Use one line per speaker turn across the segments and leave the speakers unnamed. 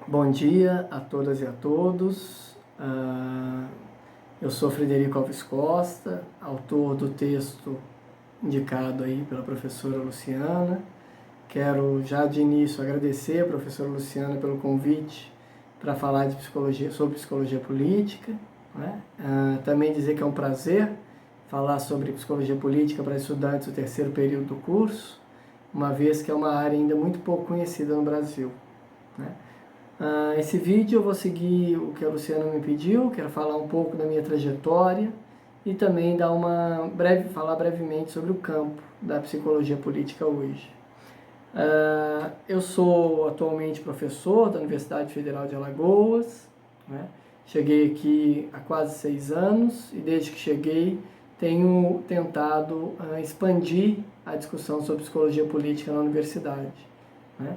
Bom dia a todas e a todos. Eu sou Frederico Alves Costa, autor do texto indicado aí pela professora Luciana. Quero já de início agradecer a professora Luciana pelo convite para falar de psicologia, sobre psicologia política, né? Também dizer que é um prazer falar sobre psicologia política para estudantes do terceiro período do curso, uma vez que é uma área ainda muito pouco conhecida no Brasil, né? Esse vídeo eu vou seguir o que a Luciana me pediu, quero falar um pouco da minha trajetória e também falar brevemente sobre o campo da psicologia política hoje. Eu sou atualmente professor da Universidade Federal de Alagoas, né? Cheguei aqui há quase 6 anos e desde que cheguei tenho tentado expandir a discussão sobre psicologia política na universidade, né?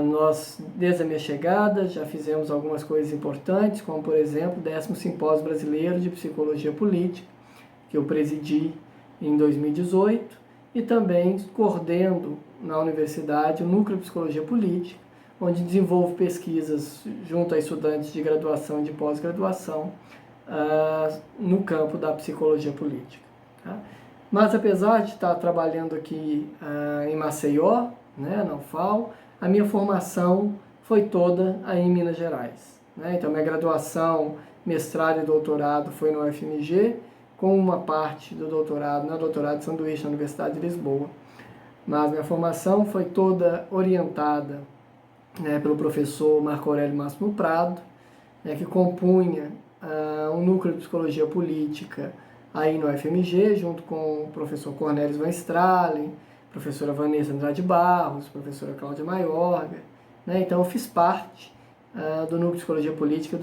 Nós, desde a minha chegada, já fizemos algumas coisas importantes, como, por exemplo, o 10º Simpósio Brasileiro de Psicologia Política, que eu presidi em 2018, e também coordeno na universidade o Núcleo de Psicologia Política, onde desenvolvo pesquisas junto a estudantes de graduação e de pós-graduação no campo da psicologia política. Tá? Mas, apesar de estar trabalhando aqui em Maceió, né, na UFAL, a minha formação foi toda aí em Minas Gerais, né? Então, minha graduação, mestrado e doutorado foi no UFMG, com uma parte do doutorado na Doutorado de Sanduíche na Universidade de Lisboa. Mas minha formação foi toda orientada, né, pelo professor Marco Aurélio Máximo Prado, né, que compunha um núcleo de psicologia política aí no UFMG, junto com o professor Cornélio Van Stralen, professora Vanessa Andrade Barros, professora Cláudia Maiorga, né? Então eu fiz parte do núcleo de psicologia política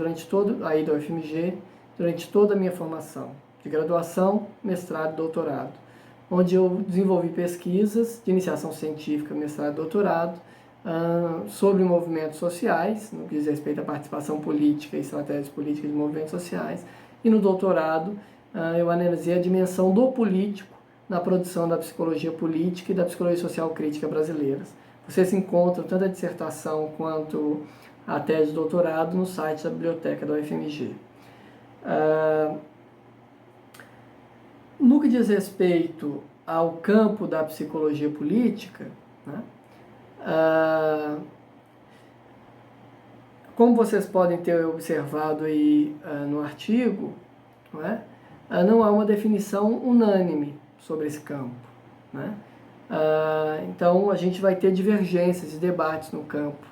aí da UFMG, durante toda a minha formação, de graduação, mestrado e doutorado, onde eu desenvolvi pesquisas de iniciação científica, mestrado e doutorado, sobre movimentos sociais, no que diz respeito à participação política e estratégias políticas de movimentos sociais, e no doutorado eu analisei a dimensão do político na produção da psicologia política e da psicologia social crítica brasileiras. Vocês encontram tanto a dissertação quanto a tese de doutorado no site da biblioteca da UFMG. No que diz respeito ao campo da psicologia política, né, como vocês podem ter observado aí no artigo, não há uma definição unânime sobre esse campo, né? Então a gente vai ter divergências e debates no campo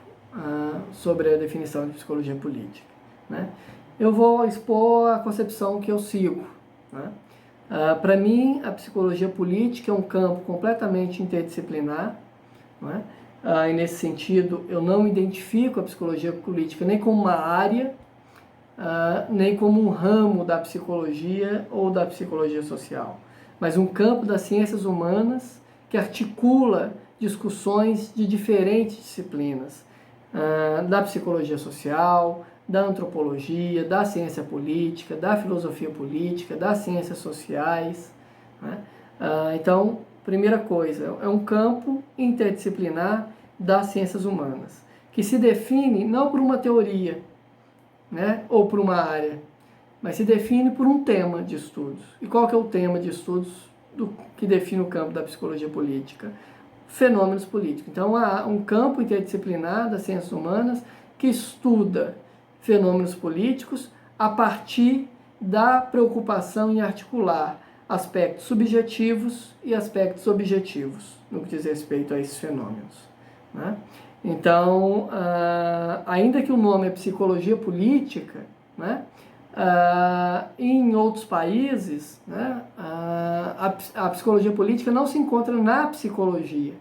sobre a definição de psicologia política, né? Eu vou expor a concepção que eu sigo, né? Para mim, a psicologia política é um campo completamente interdisciplinar, né? E nesse sentido, eu não identifico a psicologia política nem como uma área, nem como um ramo da psicologia ou da psicologia social, mas um campo das ciências humanas que articula discussões de diferentes disciplinas, da psicologia social, da antropologia, da ciência política, da filosofia política, das ciências sociais, né? Então, primeira coisa, é um campo interdisciplinar das ciências humanas, que se define não por uma teoria, né, ou por uma área, mas se define por um tema de estudos. E qual que é o tema de estudos que define o campo da psicologia política? Fenômenos políticos. Então, há um campo interdisciplinar das ciências humanas que estuda fenômenos políticos a partir da preocupação em articular aspectos subjetivos e aspectos objetivos no que diz respeito a esses fenômenos, né? Então, ainda que o nome é psicologia política, né, em outros países, né, a psicologia política não se encontra na psicologia,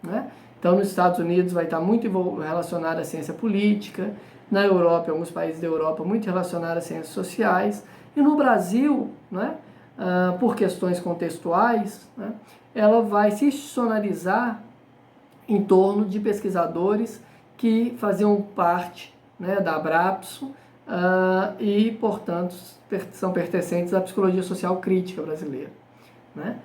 né? Então, nos Estados Unidos vai estar muito relacionada à ciência política, na Europa, em alguns países da Europa, muito relacionada às ciências sociais, e no Brasil, né, por questões contextuais, né, ela vai se institucionalizar em torno de pesquisadores que faziam parte, né, da Abrapso e, portanto, são pertencentes à psicologia social crítica brasileira, né?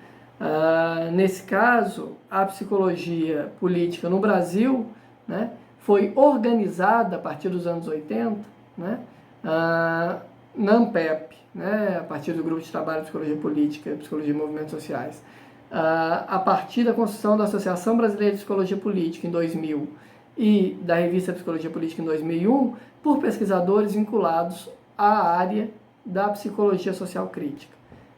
Nesse caso, a psicologia política no Brasil, né, foi organizada a partir dos anos 80, né, na ANPEP, né, a partir do Grupo de Trabalho de Psicologia Política e Psicologia e Movimentos Sociais, a partir da construção da Associação Brasileira de Psicologia Política em 2000 e da Revista Psicologia Política em 2001, por pesquisadores vinculados à área da psicologia social crítica,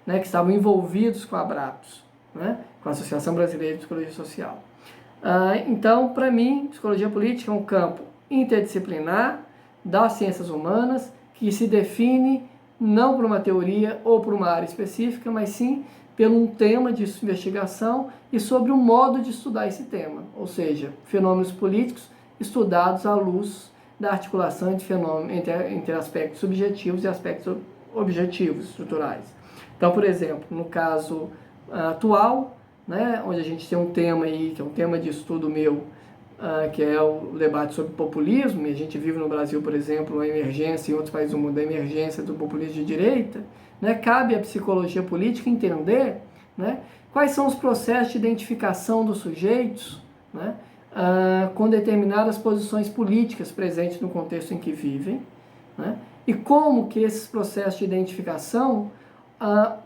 né, que estavam envolvidos com a ABRAPS, né, com a Associação Brasileira de Psicologia Social. Então, para mim, psicologia política é um campo interdisciplinar das ciências humanas que se define não por uma teoria ou por uma área específica, mas sim pelo um tema de investigação e sobre um modo de estudar esse tema, ou seja, fenômenos políticos estudados à luz da articulação entre fenômenos, entre aspectos subjetivos e aspectos objetivos, estruturais. Então, por exemplo, no caso atual, né, onde a gente tem um tema aí, que é um tema de estudo meu, que é o debate sobre populismo, e a gente vive no Brasil, por exemplo, a emergência, em outros países do mundo, a emergência do populismo de direita, né, cabe à psicologia política entender, né, quais são os processos de identificação dos sujeitos, né, com determinadas posições políticas presentes no contexto em que vivem, né, e como que esses processos de identificação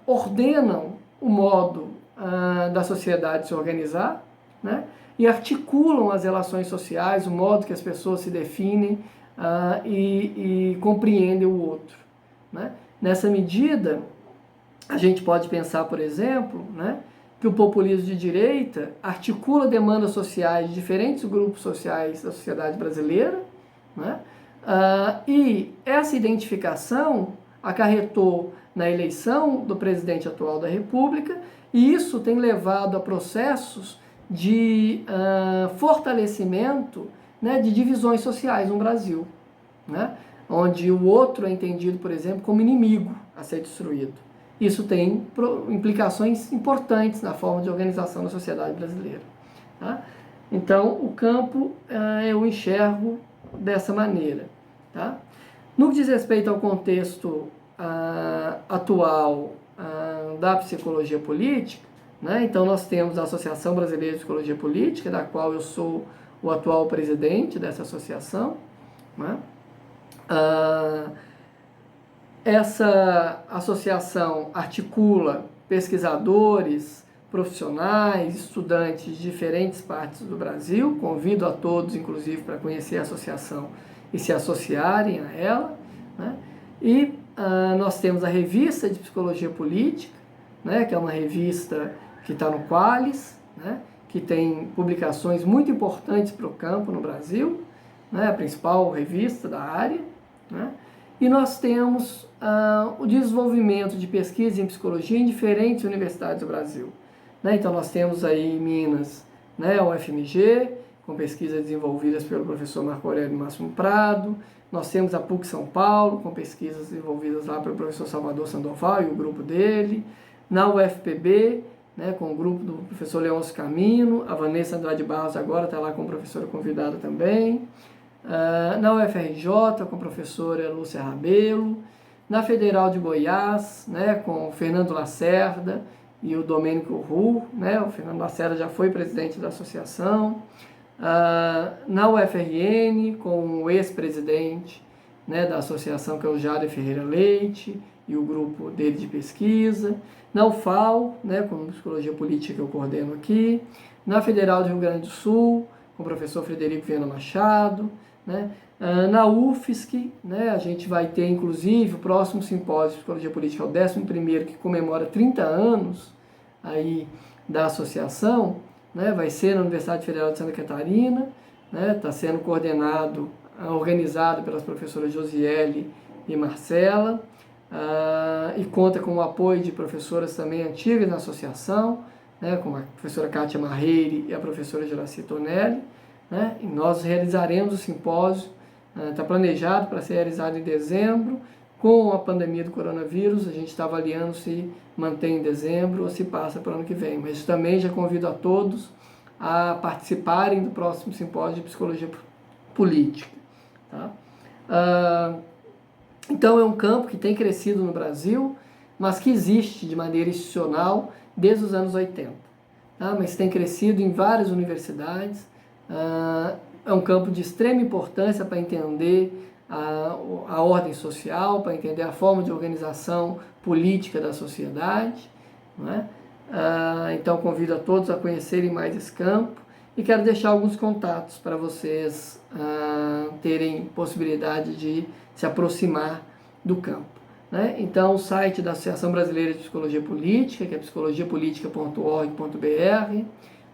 ordenam o modo da sociedade se organizar, né, e articulam as relações sociais, o modo que as pessoas se definem e compreendem o outro, né. Nessa medida, a gente pode pensar, por exemplo, né, que o populismo de direita articula demandas sociais de diferentes grupos sociais da sociedade brasileira, né, e essa identificação acarretou na eleição do presidente atual da República, e isso tem levado a processos de fortalecimento, né, de divisões sociais no Brasil, né, onde o outro é entendido, por exemplo, como inimigo a ser destruído. Isso tem implicações importantes na forma de organização da sociedade brasileira. Tá? Então, o campo eu enxergo dessa maneira. Tá? No que diz respeito ao contexto atual da psicologia política, né? Então nós temos a Associação Brasileira de Psicologia Política, da qual eu sou o atual presidente dessa associação, né? Essa associação articula pesquisadores, profissionais, estudantes de diferentes partes do Brasil. Convido a todos, inclusive, para conhecer a associação e se associarem a ela, né? E nós temos a Revista de Psicologia Política, né, que é uma revista que está no Qualis, né, que tem publicações muito importantes para o campo no Brasil, né, a principal revista da área, né? E nós temos o desenvolvimento de pesquisa em psicologia em diferentes universidades do Brasil, né? Então nós temos aí em Minas, né, o UFMG, com pesquisas desenvolvidas pelo professor Marco Aurélio Máximo Prado. Nós temos a PUC São Paulo, com pesquisas desenvolvidas lá pelo professor Salvador Sandoval e o grupo dele. Na UFPB, né, com o grupo do professor Leôncio Camino. A Vanessa Andrade Barros agora está lá como professora convidada também. Na UFRJ, com a professora Lúcia Rabelo. Na Federal de Goiás, né, com o Fernando Lacerda e o Domênico Ru, né, o Fernando Lacerda já foi presidente da associação. Na UFRN, com o ex-presidente, né, da associação, que é o Jader Ferreira Leite, e o grupo dele de pesquisa. Na UFAL, né, com Psicologia Política que eu coordeno aqui. Na Federal de Rio Grande do Sul, com o professor Frederico Viana Machado. Né. Na UFSC, né, a gente vai ter, inclusive, o próximo simpósio de Psicologia Política, é o 11º, que comemora 30 anos aí da associação, né, vai ser na Universidade Federal de Santa Catarina, né, está sendo coordenado, organizado pelas professoras Josiele e Marcela, e conta com o apoio de professoras também antigas na associação, né, como a professora Kátia Marreire e a professora Geraci Tonelli, né, e nós realizaremos o simpósio, está planejado para ser realizado em dezembro. Com a pandemia do coronavírus, a gente está avaliando se mantém em dezembro ou se passa para o ano que vem. Mas também já convido a todos a participarem do próximo simpósio de Psicologia Política. Tá? Então é um campo que tem crescido no Brasil, mas que existe de maneira institucional desde os anos 80. Tá? Mas tem crescido em várias universidades é um campo de extrema importância para entender a ordem social, para entender a forma de organização política da sociedade, não é? Então convido a todos a conhecerem mais esse campo e quero deixar alguns contatos para vocês terem possibilidade de se aproximar do campo, né? Então o site da Associação Brasileira de Psicologia Política, que é psicologiapolitica.org.br,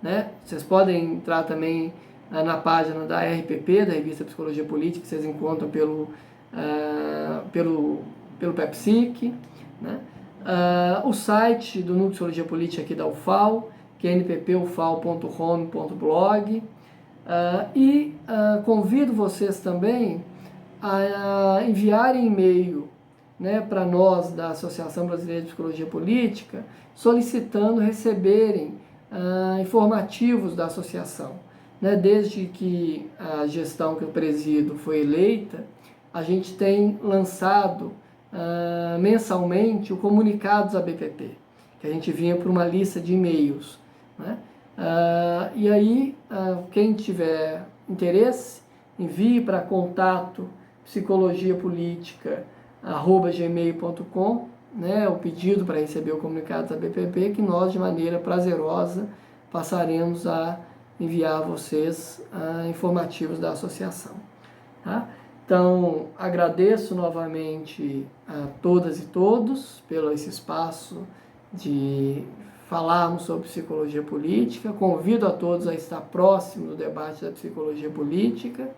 né? Vocês podem entrar também na página da RPP, da Revista Psicologia Política, que vocês encontram pelo PEPSIC, né? O site do Núcleo de Psicologia Política aqui da UFAL, que é nppufal.home.blog, e convido vocês também a enviarem e-mail, né, para nós da Associação Brasileira de Psicologia Política, solicitando receberem informativos da associação, né? Desde que a gestão que eu presido foi eleita, a gente tem lançado mensalmente o Comunicados ABPP, que a gente vinha por uma lista de e-mails, né? E aí, quem tiver interesse, envie para contato psicologiapolitica@gmail.com, né, o pedido para receber o Comunicados ABPP, que nós, de maneira prazerosa, passaremos a enviar a vocês informativos da associação, tá? Então, agradeço novamente a todas e todos pelo esse espaço de falarmos sobre psicologia política. Convido a todos a estar próximo do debate da psicologia política.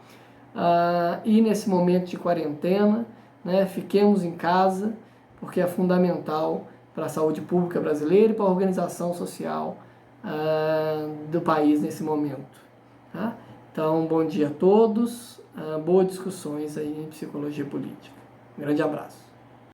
E nesse momento de quarentena, né, fiquemos em casa, porque é fundamental para a saúde pública brasileira e para a organização social do país nesse momento, tá? Então, bom dia a todos, boas discussões aí em psicologia política. Um grande abraço.